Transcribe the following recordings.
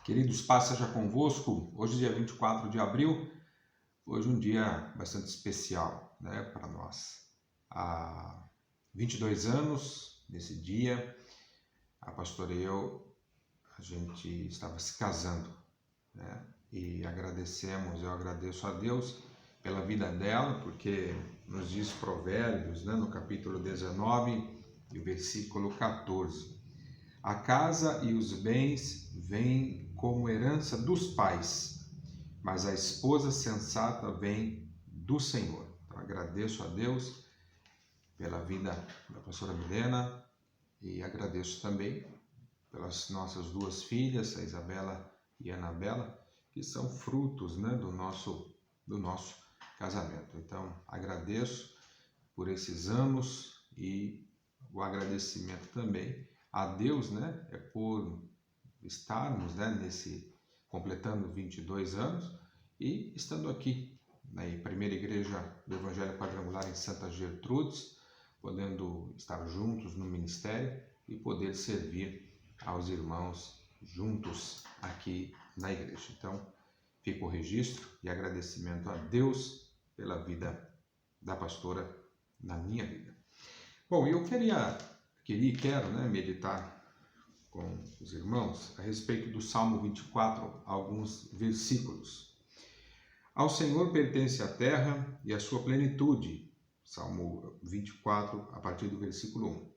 Queridos, paz seja convosco. Hoje, dia 24 de abril, hoje um dia bastante especial, para nós. Há 22 anos, nesse dia, a pastora e eu, a gente estava se casando, E eu agradeço a Deus pela vida dela, porque nos diz Provérbios, no capítulo 19 e o versículo 14. A casa e os bens vêm como herança dos pais, mas a esposa sensata vem do Senhor. Então, agradeço a Deus pela vida da pastora Milena e agradeço também pelas nossas duas filhas, a Isabela e a Anabela, que são frutos do nosso casamento. Então, agradeço por esses anos e o agradecimento também a Deus, por estarmos, completando 22 anos e estando aqui na primeira igreja do Evangelho Quadrangular em Santa Gertrudes, podendo estar juntos no ministério e poder servir aos irmãos juntos aqui na igreja. Então, fica o registro e agradecimento a Deus pela vida da pastora na minha vida. Bom, eu quero meditar com os irmãos a respeito do Salmo 24, alguns versículos. Ao Senhor pertence a terra e a sua plenitude. Salmo 24, a partir do versículo 1.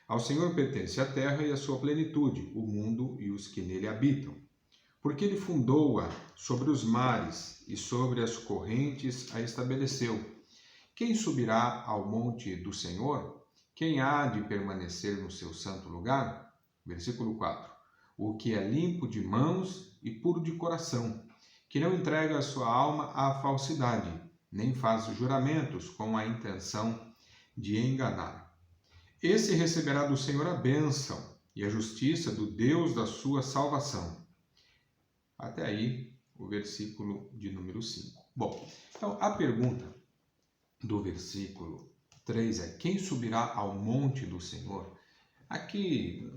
Ao Senhor pertence a terra e a sua plenitude, o mundo e os que nele habitam. Porque ele fundou-a sobre os mares e sobre as correntes a estabeleceu. Quem subirá ao monte do Senhor? Quem há de permanecer no seu santo lugar? Versículo 4. O que é limpo de mãos e puro de coração, que não entrega a sua alma à falsidade, nem faz juramentos com a intenção de enganar. Esse receberá do Senhor a bênção e a justiça do Deus da sua salvação. Até aí, o versículo de número 5. Bom, então a pergunta do versículo 3 é: quem subirá ao monte do Senhor? Aqui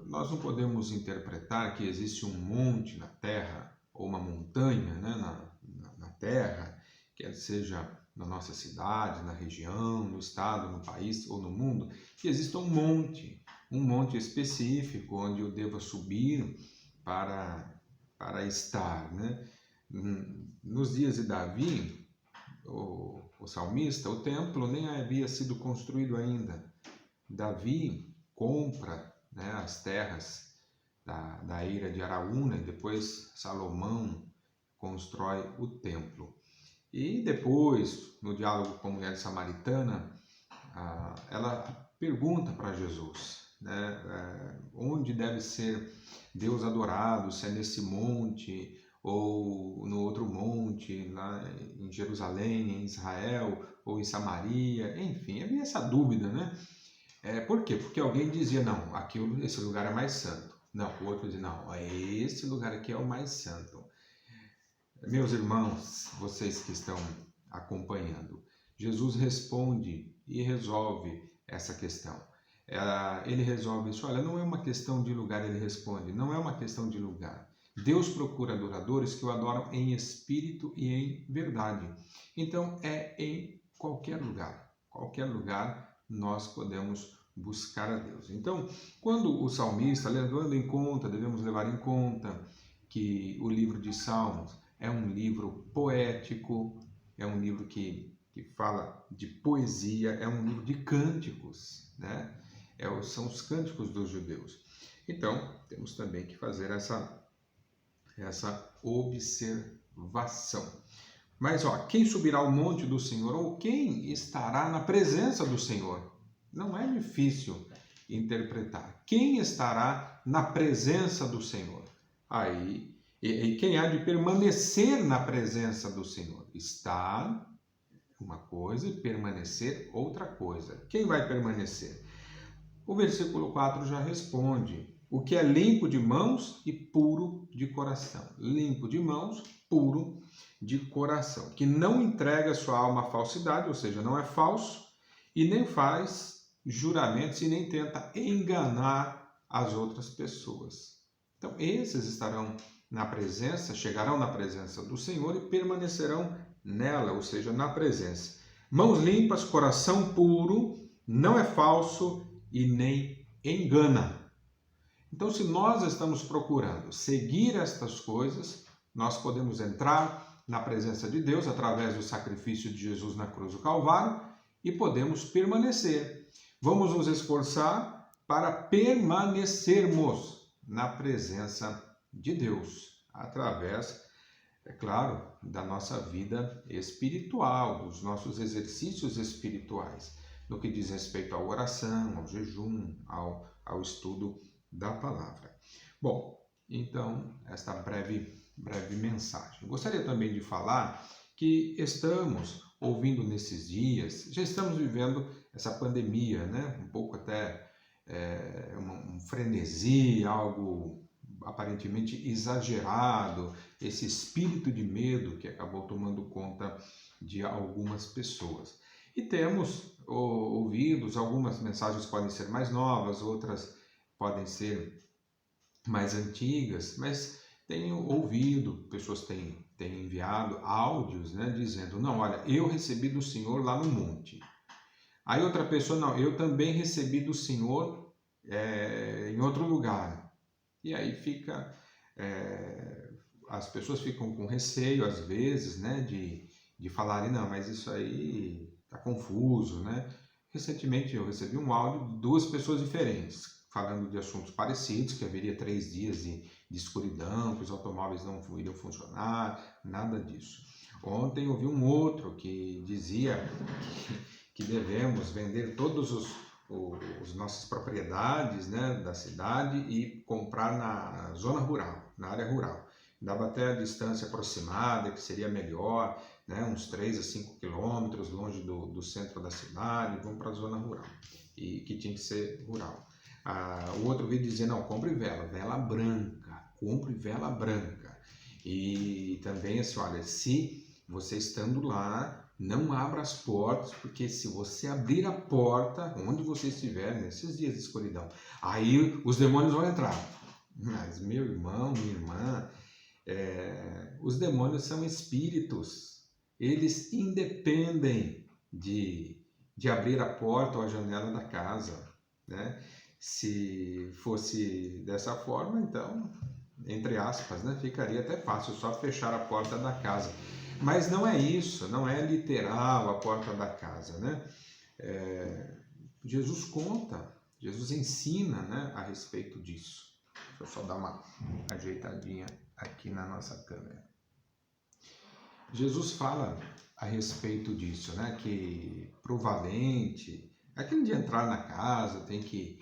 nós não podemos interpretar que existe um monte na terra ou uma montanha na terra, quer seja na nossa cidade, na região, no estado, no país ou no mundo, que exista um monte específico onde eu deva subir para estar. Nos dias de Davi, o salmista, o templo nem havia sido construído ainda. Davi compra as terras da eira de Araúna e depois Salomão constrói o templo. E depois, no diálogo com a mulher samaritana, ela pergunta para Jesus, onde deve ser Deus adorado, se é nesse monte ou no outro monte, lá em Jerusalém, em Israel, ou em Samaria, enfim, havia essa dúvida, Por quê? Porque alguém dizia, não, esse lugar é mais santo. Não, o outro dizia, não, esse lugar aqui é o mais santo. Meus irmãos, vocês que estão acompanhando, Jesus responde e resolve essa questão. Ele resolve isso, olha, não é uma questão de lugar, ele responde, não é uma questão de lugar. Deus procura adoradores que o adoram em espírito e em verdade. Então, é em qualquer lugar nós podemos buscar a Deus. Então, quando o salmista, devemos levar em conta que o livro de Salmos é um livro poético, é um livro que fala de poesia, é um livro de cânticos, são os cânticos dos judeus. Então, temos também que fazer essa observação. Mas, quem subirá ao monte do Senhor ou quem estará na presença do Senhor? Não é difícil interpretar. Quem estará na presença do Senhor? E quem há de permanecer na presença do Senhor? Estar uma coisa e permanecer outra coisa. Quem vai permanecer? O versículo 4 já responde: o que é limpo de mãos e puro de coração. Limpo de mãos, puro de coração. Que não entrega sua alma à falsidade, ou seja, não é falso, e nem faz juramentos e nem tenta enganar as outras pessoas. Então, esses estarão na presença, chegarão na presença do Senhor e permanecerão nela, ou seja, na presença. Mãos limpas, coração puro, não é falso e nem engana. Então, se nós estamos procurando seguir estas coisas, nós podemos entrar na presença de Deus através do sacrifício de Jesus na cruz do Calvário e podemos permanecer. Vamos nos esforçar para permanecermos na presença de Deus, através, é claro, da nossa vida espiritual, dos nossos exercícios espirituais, no que diz respeito à oração, ao jejum, ao estudo da palavra. Bom, então, esta breve mensagem. Gostaria também de falar que estamos ouvindo nesses dias, já estamos vivendo essa pandemia, né? Um pouco até um frenesi, algo aparentemente exagerado, esse espírito de medo que acabou tomando conta de algumas pessoas. E temos ouvido, algumas mensagens podem ser mais novas, outras podem ser mais antigas, mas tenho ouvido, pessoas têm enviado áudios, né, dizendo, não, olha, eu recebi do Senhor lá no monte. Aí outra pessoa, não, eu também recebi do Senhor em outro lugar. E aí as pessoas ficam com receio, às vezes, né, de falarem, não, mas isso aí está confuso, né? Recentemente eu recebi um áudio de duas pessoas diferentes, falando de assuntos parecidos, que haveria 3 dias de escuridão, que os automóveis não iriam funcionar, nada disso. Ontem eu vi um outro que dizia que devemos vender todas as nossas propriedades, né, da cidade e comprar na zona rural, na área rural. Dava até a distância aproximada, que seria melhor, né, uns 3 a 5 quilômetros longe do centro da cidade, vamos para a zona rural, e que tinha que ser rural. O outro veio dizer, não, compre vela branca, compre vela branca. E também assim, olha, se você estando lá, não abra as portas, porque se você abrir a porta, onde você estiver, nesses dias de escuridão, aí os demônios vão entrar. Mas, meu irmão, minha irmã, os demônios são espíritos, eles independem de abrir a porta ou a janela da casa, né? Se fosse dessa forma, então, entre aspas, né, ficaria até fácil só fechar a porta da casa. Mas não é isso, não é literal a porta da casa, né? Jesus conta, Jesus ensina, né, a respeito disso. Deixa eu só dar uma ajeitadinha aqui na nossa câmera. Jesus fala a respeito disso, né, que para o valente, aquele de entrar na casa tem que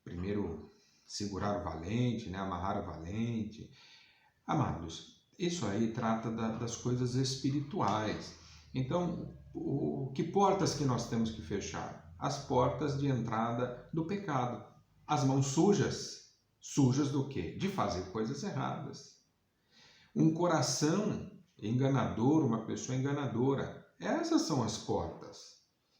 primeiro segurar o valente, né, amarrar o valente. Amados, isso aí trata das coisas espirituais. Então, que portas que nós temos que fechar? As portas de entrada do pecado. As mãos sujas. Sujas do quê? De fazer coisas erradas. Um coração enganador, uma pessoa enganadora. Essas são as portas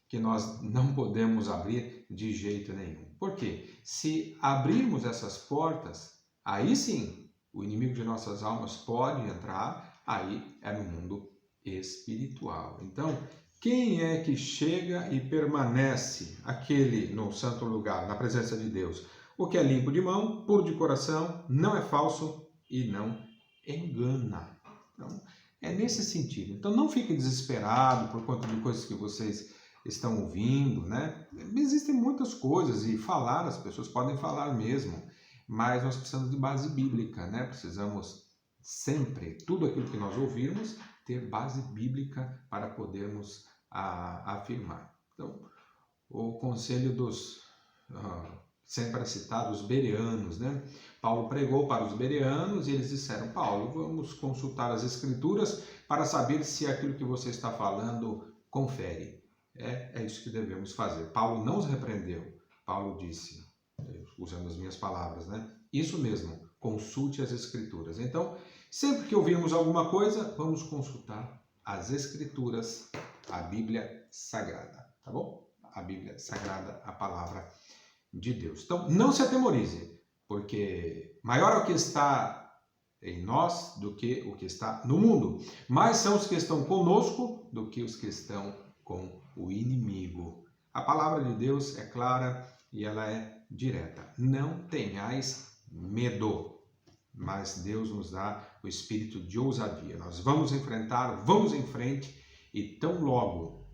que nós não podemos abrir de jeito nenhum. Por quê? Se abrirmos essas portas, aí sim, o inimigo de nossas almas pode entrar, aí é no mundo espiritual. Então, quem é que chega e permanece aquele no santo lugar, na presença de Deus? O que é limpo de mão, puro de coração, não é falso e não engana. Então, é nesse sentido. Então, não fique desesperado por conta de coisas que vocês estão ouvindo, né? Existem muitas coisas e falar, as pessoas podem falar mesmo, mas nós precisamos de base bíblica, né? Precisamos sempre, tudo aquilo que nós ouvirmos, ter base bíblica para podermos afirmar. Então, o conselho dos sempre citado, os bereanos, né? Paulo pregou para os bereanos e eles disseram, Paulo, vamos consultar as escrituras para saber se aquilo que você está falando confere. É isso que devemos fazer. Paulo não os repreendeu. Paulo disse, usando as minhas palavras, né? Isso mesmo, consulte as escrituras. Então, sempre que ouvirmos alguma coisa, vamos consultar as escrituras, a Bíblia Sagrada, tá bom? A Bíblia Sagrada, a palavra de Deus. Então, não se atemorize. porque maior é o que está em nós do que o que está no mundo. Mais são os que estão conosco do que os que estão com o inimigo. A palavra de Deus é clara e ela é direta. Não tenhais medo, mas Deus nos dá o espírito de ousadia. Nós vamos enfrentar, vamos em frente e tão logo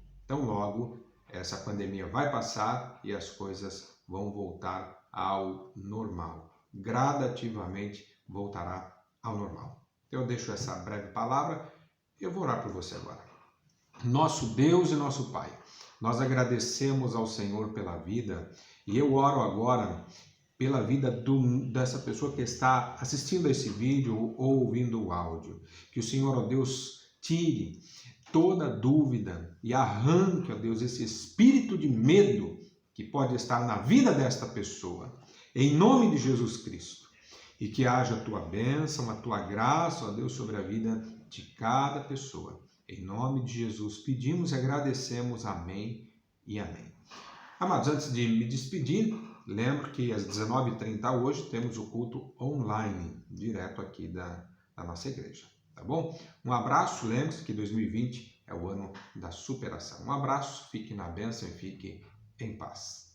essa pandemia vai passar e as coisas vão voltar ao normal. Gradativamente voltará ao normal. Eu deixo essa breve palavra e eu vou orar por você agora. Nosso Deus e nosso Pai, nós agradecemos ao Senhor pela vida e eu oro agora pela vida dessa pessoa que está assistindo a esse vídeo ou ouvindo o áudio. Que o Senhor, ó Deus, tire toda dúvida e arranque, ó Deus, esse espírito de medo que pode estar na vida desta pessoa. Em nome de Jesus Cristo. E que haja a tua bênção, a tua graça, ó Deus, sobre a vida de cada pessoa. Em nome de Jesus pedimos e agradecemos. Amém e amém. Amados, antes de me despedir, lembro que às 19h30 hoje temos o culto online, direto aqui da nossa igreja, tá bom? Um abraço, lembre-se que 2020 é o ano da superação. Um abraço, fique na bênção e fique em paz.